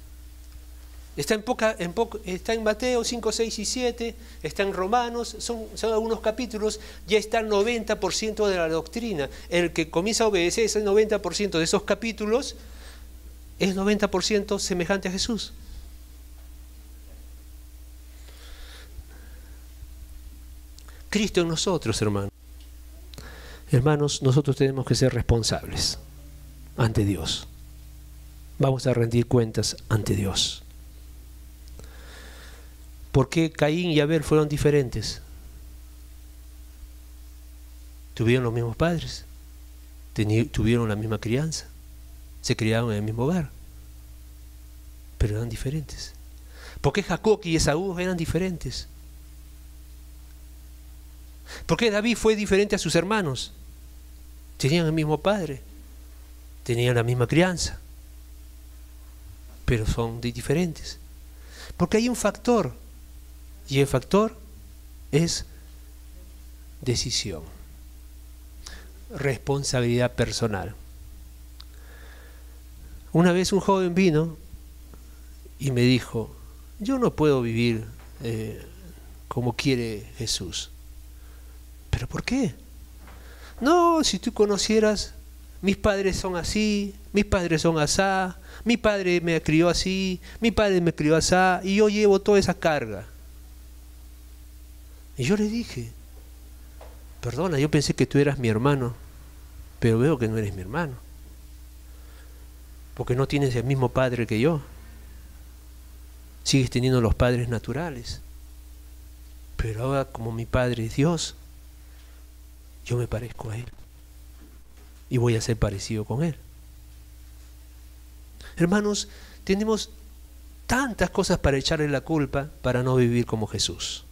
Está en Mateo 5, 6 y 7, está en Romanos, son algunos capítulos, ya está el 90% de la doctrina. El que comienza a obedecer ese 90% de esos capítulos es 90% semejante a Jesús. Cristo en nosotros, hermanos. Hermanos, nosotros tenemos que ser responsables ante Dios. Vamos a rendir cuentas ante Dios. ¿Por qué Caín y Abel fueron diferentes? Tuvieron los mismos padres, tuvieron la misma crianza, se criaron en el mismo hogar, pero eran diferentes. ¿Por qué Jacob y Esaú eran diferentes? ¿Por qué David fue diferente a sus hermanos? Tenían el mismo padre, tenían la misma crianza, pero son diferentes. Porque hay un factor, y el factor es decisión, responsabilidad personal. Una vez un joven vino y me dijo: yo no puedo vivir como quiere Jesús. ¿Pero por qué? No, si tú conocieras, mis padres son así, mis padres son asá, mi padre me crió así, mi padre me crió asá, y yo llevo toda esa carga. Y yo le dije: perdona, yo pensé que tú eras mi hermano, pero veo que no eres mi hermano, porque no tienes el mismo padre que yo. Sigues teniendo los padres naturales, pero ahora, como mi padre es Dios, yo me parezco a Él y voy a ser parecido con Él. Hermanos, tenemos tantas cosas para echarle la culpa para no vivir como Jesús.